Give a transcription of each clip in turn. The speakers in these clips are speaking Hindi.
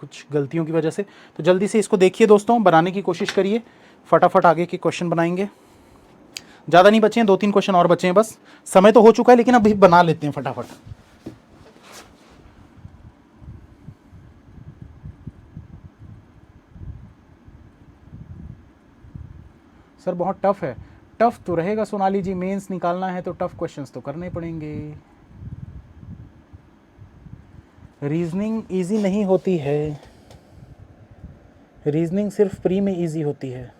कुछ गलतियों की वजह से। तो जल्दी से इसको देखिए दोस्तों, बनाने की कोशिश करिए, फटाफट आगे के क्वेश्चन बनाएंगे। ज़्यादा नहीं बचे हैं, 2-3 क्वेश्चन और बचे हैं बस। समय तो हो चुका है लेकिन अभी बना लेते हैं फटाफट। सर बहुत टफ है। टफ तो रहेगा सोनाली जी, मेंस निकालना है तो टफ क्वेश्चंस तो करने पड़ेंगे। रीजनिंग इजी नहीं होती है, रीजनिंग सिर्फ प्री में इजी होती है।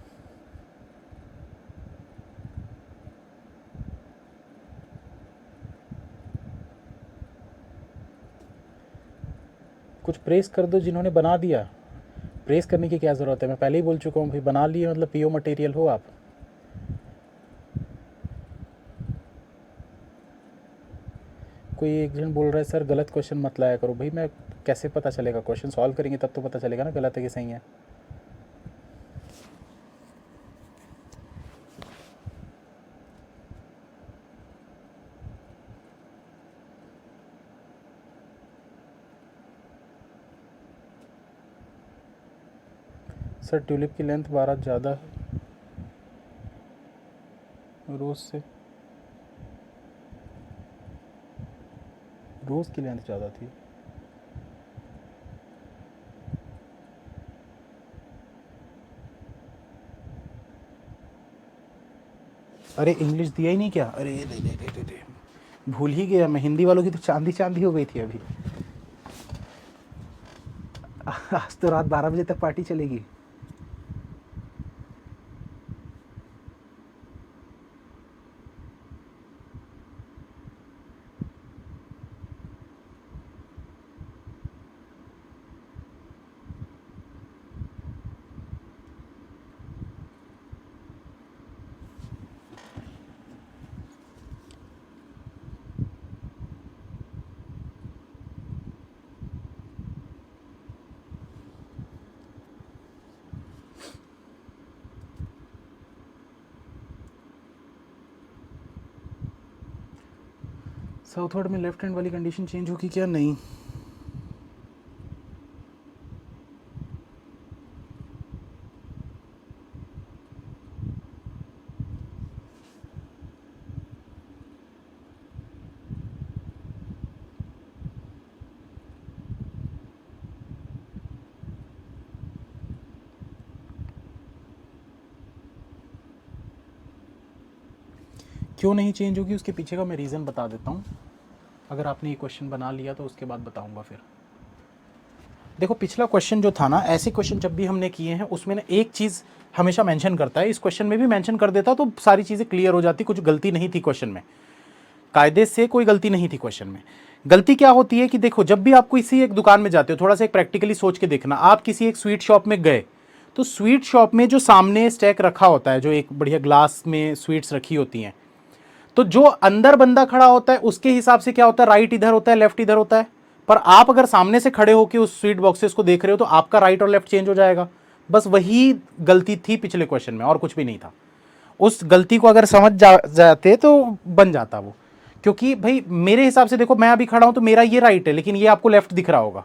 कुछ प्रेस कर दो जिन्होंने बना दिया। प्रेस करने की क्या ज़रूरत है, मैं पहले ही बोल चुका हूँ भाई, बना लिए मतलब पीओ मटेरियल हो आप। कोई एक जन बोल रहा है सर गलत क्वेश्चन मत लाया करो। भाई मैं कैसे पता चलेगा, क्वेश्चन सॉल्व करेंगे तब तो पता चलेगा ना गलत है कि सही है। सर ट्यूलिप की लेंथ 12 ज़्यादा है रोज़ से, रोज़ की लेंथ ज़्यादा थी। अरे इंग्लिश दिया ही नहीं क्या, अरे दे दे दे दे दे, भूल ही गया मैं। हिंदी वालों की तो चांदी चांदी हो गई थी अभी। आज तो रात 12 बजे तक पार्टी चलेगी। साउथवर्ड में लेफ्ट हैंड वाली कंडीशन चेंज होगी क्या? नहीं। क्यों नहीं चेंज होगी उसके पीछे का मैं रीज़न बता देता हूँ। अगर आपने ये क्वेश्चन बना लिया तो उसके बाद बताऊँगा फिर। देखो पिछला क्वेश्चन जो था ना, ऐसे क्वेश्चन जब भी हमने किए हैं उसमें ना एक चीज़ हमेशा मेंशन करता है, इस क्वेश्चन में भी मेंशन कर देता तो सारी चीज़ें क्लियर हो जाती। कुछ गलती नहीं थी क्वेश्चन में, कायदे से कोई गलती नहीं थी क्वेश्चन में। गलती क्या होती है कि देखो जब भी आप किसी एक दुकान में जाते हो, थोड़ा सा एक प्रैक्टिकली सोच के देखना, आप किसी एक स्वीट शॉप में गए तो स्वीट शॉप में जो सामने स्टैक रखा होता है, जो एक बढ़िया ग्लास में स्वीट्स रखी होती हैं, तो जो अंदर बंदा खड़ा होता है उसके हिसाब से क्या होता है, राइट इधर होता है, लेफ्ट इधर होता है। पर आप अगर सामने से खड़े होकर उस स्वीट बॉक्सेस को देख रहे हो तो आपका राइट और लेफ्ट चेंज हो जाएगा। बस वही गलती थी पिछले क्वेश्चन में और कुछ भी नहीं था। उस गलती को अगर समझ जाते तो बन जाता वो। क्योंकि भाई मेरे हिसाब से देखो, मैं अभी खड़ा हूं तो मेरा ये राइट है लेकिन ये आपको लेफ्ट दिख रहा होगा,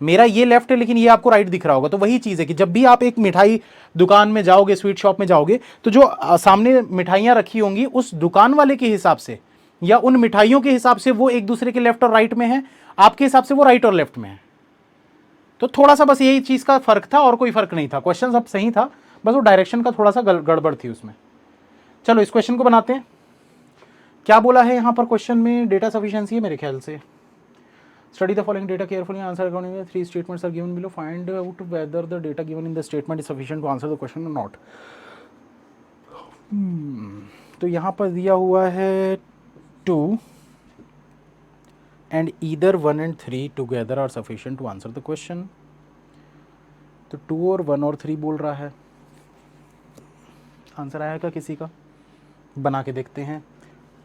मेरा ये लेफ्ट है लेकिन ये आपको राइट दिख रहा होगा। तो वही चीज़ है कि जब भी आप एक मिठाई दुकान में जाओगे, स्वीट शॉप में जाओगे, तो जो सामने मिठाइयाँ रखी होंगी उस दुकान वाले के हिसाब से या उन मिठाइयों के हिसाब से वो एक दूसरे के लेफ्ट और राइट में है, आपके हिसाब से वो राइट और लेफ्ट में है। तो थोड़ा सा बस यही चीज़ का फर्क था और कोई फर्क नहीं था। क्वेश्चन सब सही था, बस वो डायरेक्शन का थोड़ा सा गड़बड़ थी उसमें। चलो इस क्वेश्चन को बनाते हैं। क्या बोला है यहाँ पर क्वेश्चन में, डेटा सफिशिएंसी है मेरे ख्याल से। Study the following data carefully, answer accordingly. 3 statements are given below. Find out whether the data given in the statement is sufficient to answer the question or not. तो यहाँ पर दिया हुआ है 2 and either 1 and 3 together are sufficient to answer the question. तो 2 और 1 और 3 बोल रहा है। आंसर आया क्या किसी का? बना के देखते हैं।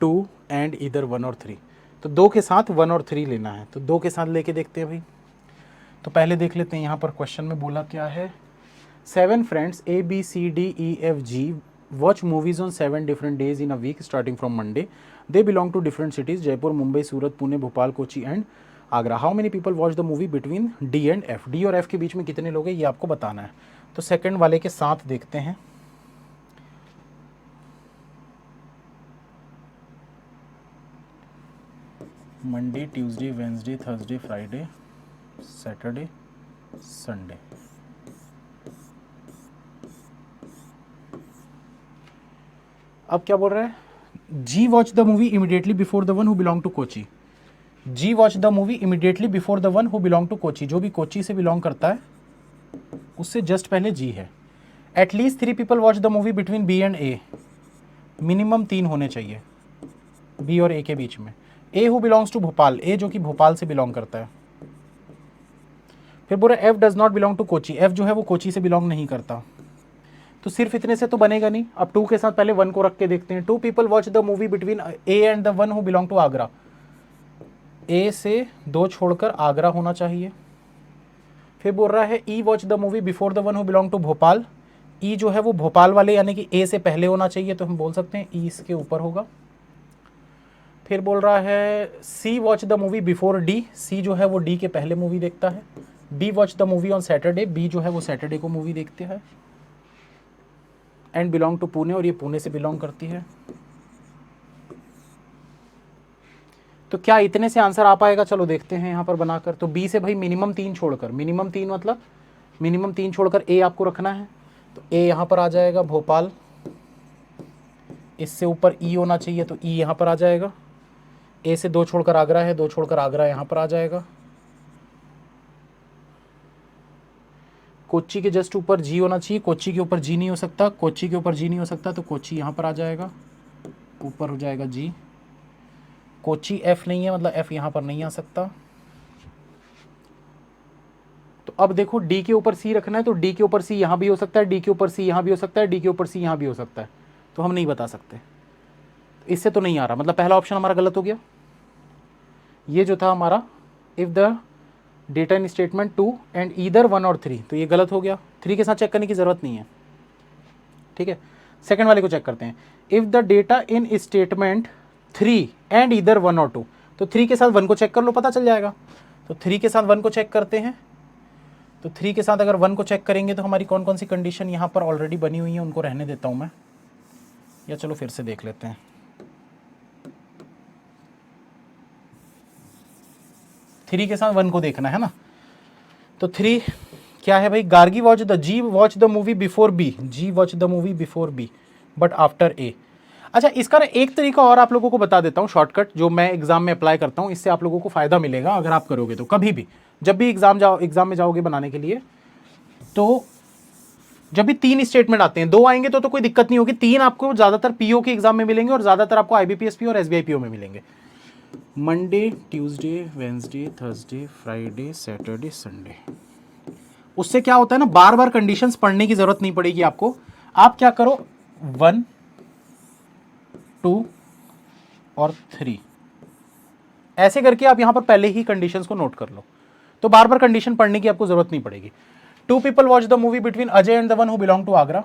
2 and either 1 और 3, तो 2 के साथ 1 और 3 लेना है, तो 2 के साथ लेके देखते हैं भाई। तो पहले देख लेते हैं यहाँ पर क्वेश्चन में बोला क्या है। 7 friends A B C D E F G watch movies on 7 different days in a week starting from Monday. They belong to different cities: Jaipur, Mumbai, Surat, Pune, Bhopal, Kochi and Agra. How many people watch the movie between D and F, D और एफ के बीच में कितने लोग हैं ये आपको बताना है। तो सेकंड वाले के साथ देखते हैं। Monday, Tuesday, Wednesday, Thursday, Friday, Saturday, Sunday. अब क्या बोल रहा है, G watch the movie immediately before the one who belong to Kochi. G watch the movie immediately before the one who belong to Kochi, जो भी कोची से बिलोंग करता है उससे जस्ट पहले जी है। At least 3 people watch the movie between B and A, minimum 3 होने चाहिए बी और ए के बीच में। A who belongs to Bhopal, A जो कि भोपाल से बिलोंग करता है। फिर बोल रहे F does not belong to Kochi, F जो है वो कोची से बिलोंग नहीं करता। तो सिर्फ इतने से तो बनेगा नहीं, अब 2 के साथ पहले 1 को रख के देखते हैं। 2 people watch the movie between A and the one who belong to Agra, A से 2 छोड़कर आगरा होना चाहिए। फिर बोल रहा है E watch the movie before the one who belong to Bhopal, E जो है वो भोपाल वाले यानी कि ए से पहले होना चाहिए, तो हम बोल सकते हैं ई इसके ऊपर होगा। फिर बोल रहा है C watch the movie before D, C जो है वो डी के पहले मूवी देखता है। B watch the movie on Saturday, B जो है वो सैटरडे को मूवी देखते हैं। एंड बिलोंग टू पुणे, और ये पुणे से बिलोंग करती है। तो क्या इतने से आंसर आ पाएगा, चलो देखते हैं यहाँ पर बनाकर। तो बी से भाई मिनिमम 3 छोड़कर, मिनिमम 3 मतलब मिनिमम 3 छोड़कर ए आपको रखना है। तो ए यहाँ पर आ जाएगा भोपाल, इससे ऊपर ई होना चाहिए तो ई यहाँ पर आ जाएगा। ए से 2 छोड़कर आगरा है, 2 छोड़कर आगरा यहाँ पर आ जाएगा। कोच्चि के जस्ट ऊपर जी होना चाहिए, कोच्चि के ऊपर जी नहीं हो सकता, कोच्चि के ऊपर जी नहीं हो सकता, तो कोच्चि यहाँ पर आ जाएगा, ऊपर हो जाएगा जी। कोच्चि एफ नहीं है, मतलब एफ यहाँ पर नहीं आ सकता। तो अब देखो डी के ऊपर सी रखना है, तो डी के ऊपर सी यहाँ भी हो सकता है, डी के ऊपर सी यहाँ भी हो सकता है, डी के ऊपर सी यहाँ भी हो सकता है, तो हम नहीं बता सकते। इससे तो नहीं आ रहा, मतलब पहला ऑप्शन हमारा गलत हो गया। ये जो था हमारा if the data in statement 2 and either 1 और 3, तो ये गलत हो गया। 3 के साथ चेक करने की ज़रूरत नहीं है, ठीक है। सेकंड वाले को चेक करते हैं, if the data in statement 3 and either 1 और 2, तो 3 के साथ 1 को चेक कर लो, पता चल जाएगा। तो 3 के साथ 1 को चेक करते हैं। तो 3 के साथ अगर 1 को चेक करेंगे तो हमारी कौन कौन सी कंडीशन यहाँ पर ऑलरेडी बनी हुई है, उनको रहने देता हूँ मैं, या चलो फिर से देख लेते हैं। थ्री के साथ 1 को देखना है ना, तो 3 क्या है भाई, Gargi watch the G watch the movie before B, G watch the movie before B but after A. अच्छा, इसका ना एक तरीका और आप लोगों को बता देता हूँ शॉर्टकट, जो मैं एग्जाम में अप्लाई करता हूँ, इससे आप लोगों को फायदा मिलेगा अगर आप करोगे तो। कभी भी जब भी एग्जाम में जाओगे बनाने के लिए, तो जब भी 3 स्टेटमेंट आते हैं, 2 आएंगे तो कोई दिक्कत नहीं होगी, 3 आपको ज़्यादातर पीओ के एग्जाम में मिलेंगे और ज़्यादातर आपको आईबीपीएस पीओ और एसबीआई पीओ में मिलेंगे। Monday, Tuesday, Wednesday, Thursday, Friday, Saturday, Sunday. उससे क्या होता है ना, बार बार कंडीशंस पढ़ने की जरूरत नहीं पड़ेगी आपको। आप क्या करो, 1, 2 और 3 ऐसे करके आप यहां पर पहले ही कंडीशंस को नोट कर लो, तो बार बार कंडीशन पढ़ने की आपको जरूरत नहीं पड़ेगी। 2 people watch the movie between Ajay and the one who belong to Agra.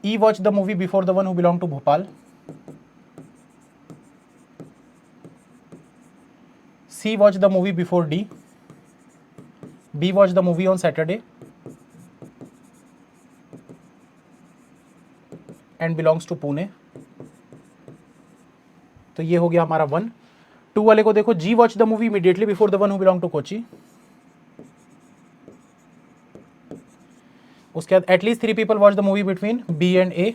E watch the movie before the one who belong to Bhopal. C watch the movie before D. B watch the movie on Saturday and belongs to Pune. तो ये हो गया हमारा 1। 2 वाले को देखो, G watch the movie immediately before the one who belong to Kochi. उसके बाद at least 3 people watch the movie between B and A,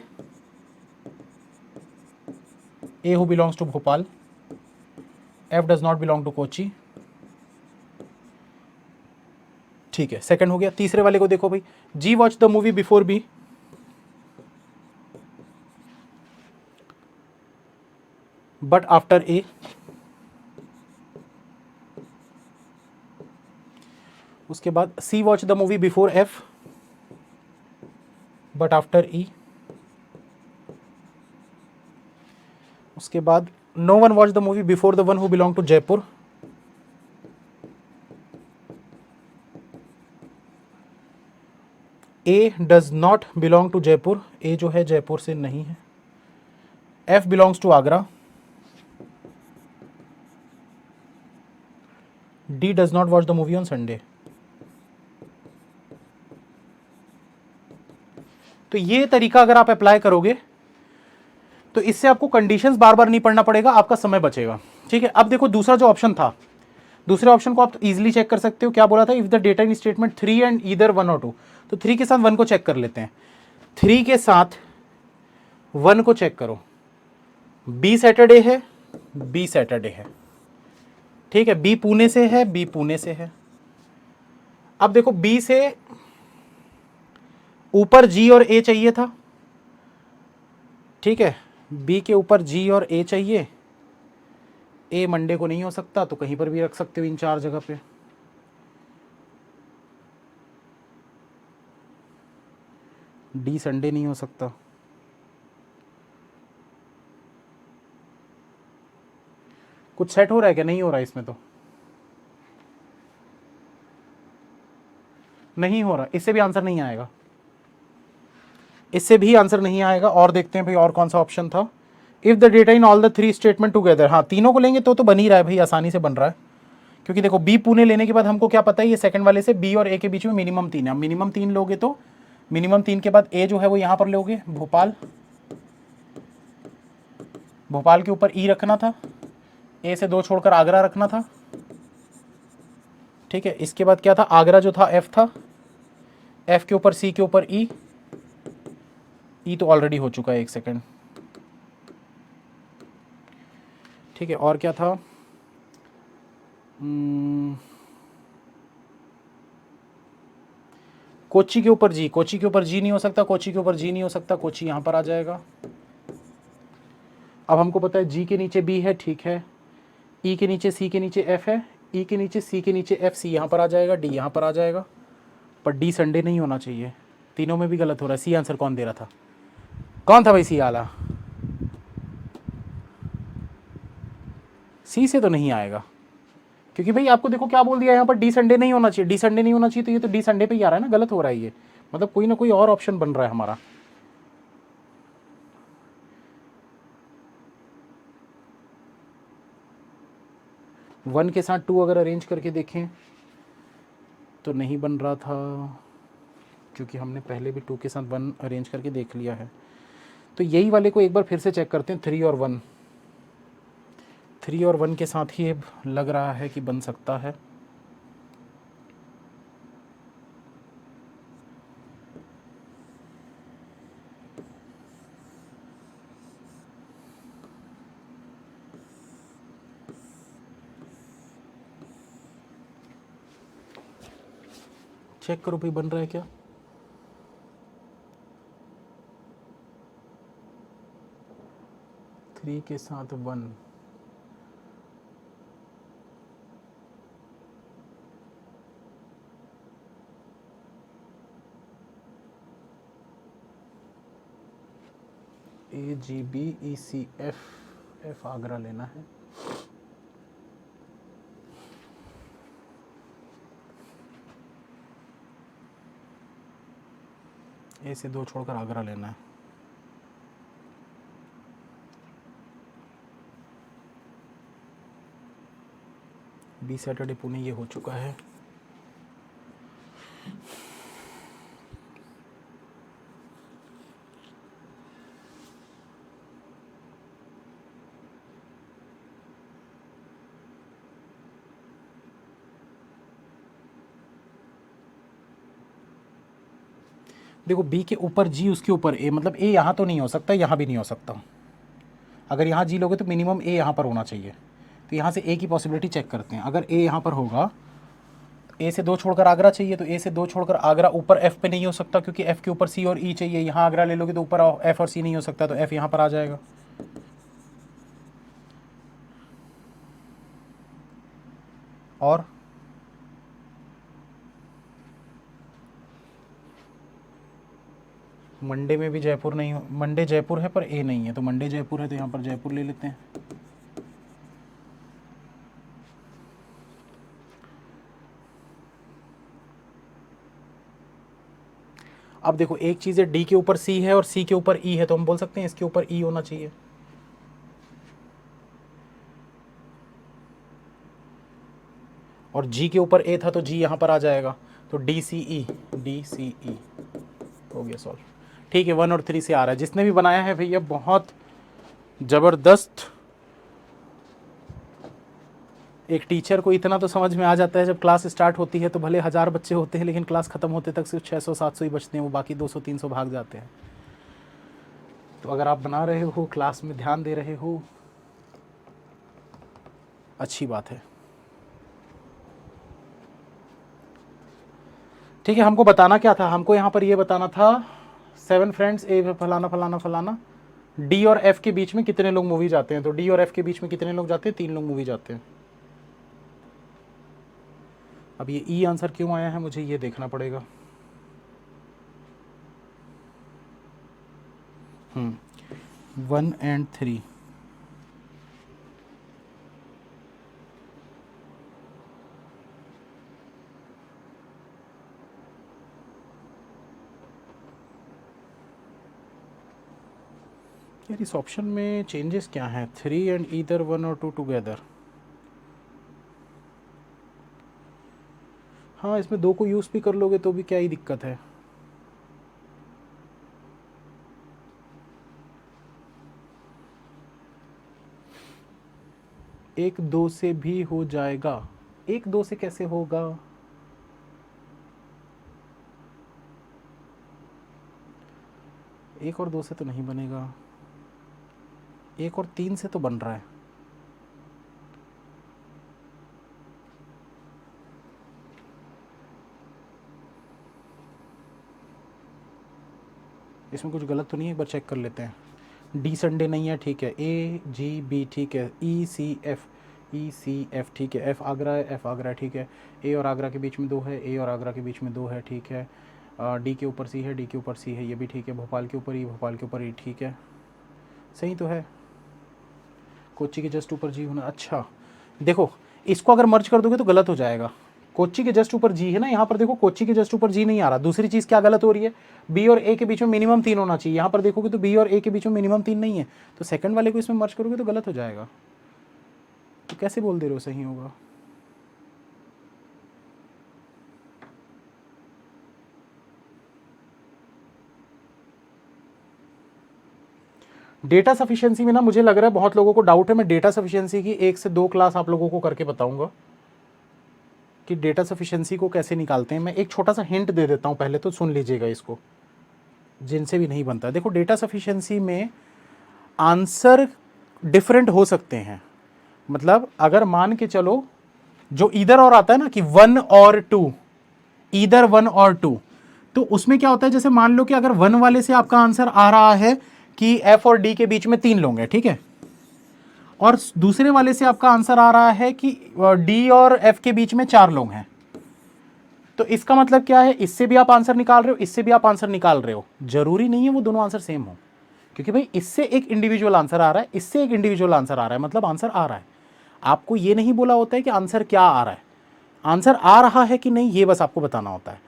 A who belongs to Bhopal, F does not belong to Kochi. ठीक है, सेकंड हो गया। तीसरे वाले को देखो भाई, G watch the movie before B, but after A. उसके बाद C watch the movie before F but after E. उसके बाद no one watch the movie before the one who belong to Jaipur. A does not belong to Jaipur, A जो है जयपुर से नहीं है। F belongs to Agra. D does not watch the movie on Sunday. तो ये तरीका अगर आप अप्लाई करोगे तो इससे आपको कंडीशंस बार बार नहीं पढ़ना पड़ेगा, आपका समय बचेगा। ठीक है, अब देखो दूसरा जो ऑप्शन था, दूसरे ऑप्शन को आप इजीली चेक कर सकते हो। क्या बोला था? If the data in statement 3 and either 1 और 2, तो 3 के साथ 1 को चेक कर लेते हैं। 3 के साथ 1 को चेक करो। बी सैटरडे है, बी सैटरडे है। ठीक है, बी पुणे से है, बी पुणे से है। अब देखो बी से ऊपर जी और ए चाहिए था। ठीक है, बी के ऊपर जी और ए चाहिए। ए मंडे को नहीं हो सकता, तो कहीं पर भी रख सकते हो इन 4 जगह पे। डी संडे नहीं हो सकता। कुछ सेट हो रहा है क्या? नहीं हो रहा है इसमें, तो नहीं हो रहा। इससे भी आंसर नहीं आएगा, इससे भी आंसर नहीं आएगा। और देखते हैं भाई और कौन सा ऑप्शन था। If the data in all the 3 statement together, हाँ तीनों को लेंगे तो बन ही रहा है भाई, आसानी से बन रहा है। क्योंकि देखो बी पुणे लेने के बाद हमको क्या पता है, ये सेकंड वाले से बी और ए के बीच में मिनिमम 3 है। मिनिमम 3 लोगे तो मिनिमम 3 के बाद ए जो है वो यहां पर लोगे, भोपाल। भोपाल के ऊपर ई रखना था, ए से 2 छोड़कर आगरा रखना था। ठीक है, इसके बाद क्या था? आगरा जो था एफ था, एफ के ऊपर सी के ऊपर ई। ई तो ऑलरेडी हो चुका है, 1 सेकेंड। ठीक है, और क्या था? कोची के ऊपर जी, कोची के ऊपर जी नहीं हो सकता, कोची के ऊपर जी नहीं हो सकता, कोची यहां पर आ जाएगा। अब हमको पता है जी के नीचे बी है, ठीक है। ई के नीचे सी के नीचे एफ है, ई के नीचे सी के नीचे एफ, सी यहाँ पर आ जाएगा, डी यहाँ पर आ जाएगा। पर डी संडे नहीं होना चाहिए। तीनों में भी गलत हो रहा है। सी आंसर कौन दे रहा था? कौन था भाई सी आला? सी से तो नहीं आएगा, क्योंकि भाई आपको देखो क्या बोल दिया यहाँ पर, डी संडे नहीं होना चाहिए। डी संडे नहीं होना चाहिए, तो ये तो डी संडे पे ही आ रहा है ना, गलत हो रहा है ये। मतलब कोई ना कोई और ऑप्शन बन रहा है हमारा। वन के साथ 2 अगर अरेंज करके देखें तो नहीं बन रहा था, क्योंकि हमने पहले भी 2 के साथ 1 अरेंज करके देख लिया है। तो यही वाले को एक बार फिर से चेक करते हैं। 3 और 1, 3 और 1 के साथ ही लग रहा है कि बन सकता है। चेक करो भाई बन रहा है क्या? थ्री के साथ 1, A G B E C F, F Agra लेना है। ए से 2 छोड़कर आगरा लेना है। बी सैटरडे पुणे ये हो चुका है। देखो बी के ऊपर जी, उसके ऊपर ए, मतलब ए यहाँ तो नहीं हो सकता, यहाँ भी नहीं हो सकता। अगर यहाँ जी लोगे तो मिनिमम ए यहाँ पर होना चाहिए। तो यहाँ से ए की पॉसिबिलिटी चेक करते हैं। अगर ए यहाँ पर होगा, ए से 2 छोड़कर आगरा चाहिए, तो ए से 2 छोड़कर आगरा ऊपर एफ पे नहीं हो सकता, क्योंकि एफ के ऊपर सी और ई चाहिए। यहाँ आगरा ले लोगे तो ऊपर एफ और सी नहीं हो सकता, तो एफ यहाँ पर आ जाएगा। और मंडे में भी जयपुर नहीं हो, मंडे जयपुर है पर ए नहीं है, तो मंडे जयपुर है तो यहाँ पर जयपुर ले लेते हैं। अब देखो एक चीज़ है, डी के ऊपर सी है और सी के ऊपर ई है, तो हम बोल सकते हैं इसके ऊपर ई होना चाहिए। और जी के ऊपर ए था तो जी यहाँ पर आ जाएगा, तो डी सी ई हो गया सॉल्व। ठीक है, 1 और 3 से आ रहा है। जिसने भी बनाया है भैया बहुत ज़बरदस्त। एक टीचर को इतना तो समझ में आ जाता है, जब क्लास स्टार्ट होती है तो भले 1000 बच्चे होते हैं लेकिन क्लास ख़त्म होते तक सिर्फ 600-700 ही बचते हैं, वो बाकी 200-300 भाग जाते हैं। तो अगर आप बना रहे हो, क्लास में ध्यान दे रहे हो, अच्छी बात है। ठीक है, हमको बताना क्या था, हमको यहाँ पर ये बताना था 7 फ्रेंड्स ए फलाना फलाना फलाना, डी और एफ के बीच में कितने लोग मूवी जाते हैं। तो डी और एफ के बीच में कितने लोग जाते हैं, 3 लोग मूवी जाते हैं। अब ये ई आंसर क्यों आया है मुझे ये देखना पड़ेगा। 1 और 3 यार, इस ऑप्शन में चेंजेस क्या हैं। 3 एंड ईदर 1 और 2 टुगेदर। हाँ, इसमें 2 को यूज़ भी कर लोगे तो भी क्या ही दिक्कत है। एक 2 से भी हो जाएगा, 1 2 से कैसे होगा। एक और 2 से तो नहीं बनेगा, 1 और 3 से तो बन रहा है। इसमें कुछ गलत तो नहीं है, एक बार चेक कर लेते हैं। डी संडे नहीं है, ठीक है। ए जी बी ठीक है। ई सी एफ ठीक है। एफ आगरा है, एफ आगरा ठीक है। ए और आगरा के बीच में 2 है, ए और आगरा के बीच में 2 है, ठीक है। डी के ऊपर सी है, डी के ऊपर सी है, ये भी ठीक है। भोपाल के ऊपर ई, भोपाल के ऊपर ई, ठीक है, सही तो है। कोच्चि के जस्ट ऊपर जी होना, अच्छा देखो इसको अगर मर्ज कर दोगे तो गलत हो जाएगा। कोच्चि के जस्ट ऊपर जी है ना, यहाँ पर देखो कोच्चि के जस्ट ऊपर जी नहीं आ रहा। दूसरी चीज़ क्या गलत हो रही है, बी और ए के बीच में मिनिमम 3 होना चाहिए। यहाँ पर देखोगे तो बी और ए के बीच में मिनिमम 3 नहीं है, तो सेकंड वाले को इसमें मर्ज करोगे तो गलत हो जाएगा। तो कैसे बोल दे रहे हो सही होगा। डेटा सफिशिएंसी में ना मुझे लग रहा है बहुत लोगों को डाउट है। मैं डेटा सफिशिएंसी की 1 से 2 क्लास आप लोगों को करके बताऊंगा कि डेटा सफिशिएंसी को कैसे निकालते हैं। मैं एक छोटा सा हिंट दे देता हूं, पहले तो सुन लीजिएगा इसको, जिनसे भी नहीं बनता। देखो डेटा सफिशिएंसी में आंसर डिफरेंट हो सकते हैं। मतलब अगर मान के चलो जो इधर और आता है ना कि 1 और 2, इधर 1 और 2, तो उसमें क्या होता है, जैसे मान लो कि अगर 1 वाले से आपका आंसर आ रहा है कि एफ और डी के बीच में 3 लोग हैं, ठीक है, और दूसरे वाले से आपका आंसर आ रहा है कि डी और एफ के बीच में 4 लोग हैं, तो इसका मतलब क्या है, इससे भी आप आंसर निकाल रहे हो, इससे भी आप आंसर निकाल रहे हो। जरूरी नहीं है वो दोनों आंसर सेम हो, क्योंकि भाई इससे एक इंडिविजुअल आंसर आ रहा है, इससे एक इंडिविजुअल आंसर आ रहा है, मतलब आंसर आ रहा है। आपको ये नहीं बोला होता है कि आंसर क्या आ रहा है, आंसर आ रहा है कि नहीं ये बस आपको बताना होता है।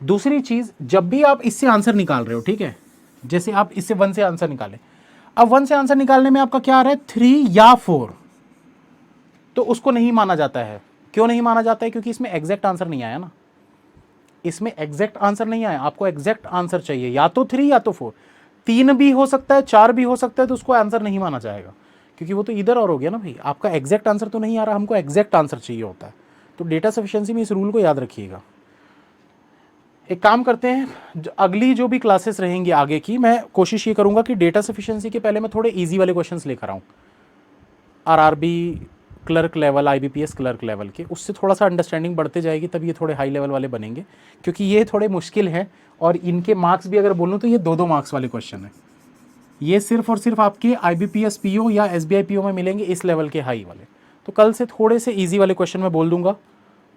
दूसरी चीज, जब भी आप इससे आंसर निकाल रहे हो, ठीक है, जैसे आप इससे 1 से आंसर निकालें, अब 1 से आंसर निकालने में आपका क्या आ रहा है, 3 या 4, तो उसको नहीं माना जाता है। क्यों नहीं माना जाता है, क्योंकि इसमें एग्जैक्ट आंसर नहीं आया ना, इसमें एग्जैक्ट आंसर नहीं आया। आपको एग्जैक्ट आंसर चाहिए, या तो 3 या तो 4, 3 भी हो सकता है, 4 भी हो सकता है, तो उसको आंसर नहीं माना जाएगा, क्योंकि वो तो इधर और हो गया ना भाई। आपका एग्जैक्ट आंसर तो नहीं आ रहा, हमको एग्जैक्ट आंसर चाहिए होता है। तो डेटा सफिशिएंसी में इस रूल को याद रखिएगा। एक काम करते हैं, अगली जो भी क्लासेस रहेंगी आगे की, मैं कोशिश ये करूंगा कि डेटा सफिशिएंसी के पहले मैं थोड़े इजी वाले क्वेश्चंस लेकर आऊँ, RRB clerk level, IBPS clerk level के, उससे थोड़ा सा अंडरस्टैंडिंग बढ़ते जाएगी, तब ये थोड़े हाई लेवल वाले बनेंगे, क्योंकि ये थोड़े मुश्किल हैं और इनके मार्क्स भी अगर बोलूँ तो ये 2-2 मार्क्स वाले क्वेश्चन हैं। ये सिर्फ और सिर्फ आपके आईबीपीएस पीओ या एसबीआई पीओ में मिलेंगे, इस लेवल के हाई वाले। तो कल से थोड़े से ईजी वाले क्वेश्चन मैं बोल दूंगा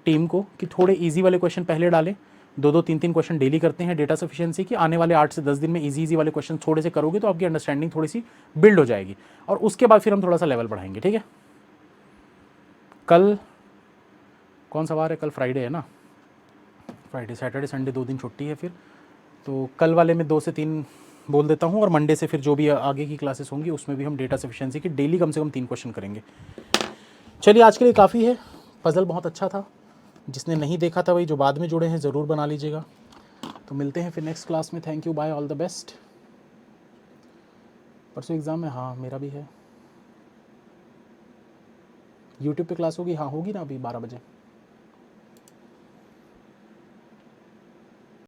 टीम को कि थोड़े ईजी वाले क्वेश्चन पहले डालें। 2-2 3-3 क्वेश्चन डेली करते हैं डेटा सफिशिएंसी की। आने वाले 8 से 10 दिन में इजी वाले क्वेश्चन थोड़े से करोगे तो आपकी अंडरस्टैंडिंग थोड़ी सी बिल्ड हो जाएगी, और उसके बाद फिर हम थोड़ा सा लेवल बढ़ाएंगे, ठीक है। कल कौन सा वार है, कल फ्राइडे है ना, फ्राइडे सैटरडे संडे 2 दिन छुट्टी है फिर, तो कल वाले में 2 से 3 बोल देता हूँ, और मंडे से फिर जो भी आगे की क्लासेस होंगी उसमें भी हम डेटा सफिशिएंसी की डेली कम से कम 3 क्वेश्चन करेंगे। चलिए आज के लिए काफ़ी है, पजल बहुत अच्छा था, जिसने नहीं देखा था वही जो बाद में जुड़े हैं ज़रूर बना लीजिएगा। तो मिलते हैं फिर नेक्स्ट क्लास में। Thank you, bye, all the best. परसों एग्ज़ाम है? हाँ मेरा भी है। यूट्यूब पे क्लास होगी? हाँ होगी ना, अभी 12 बजे।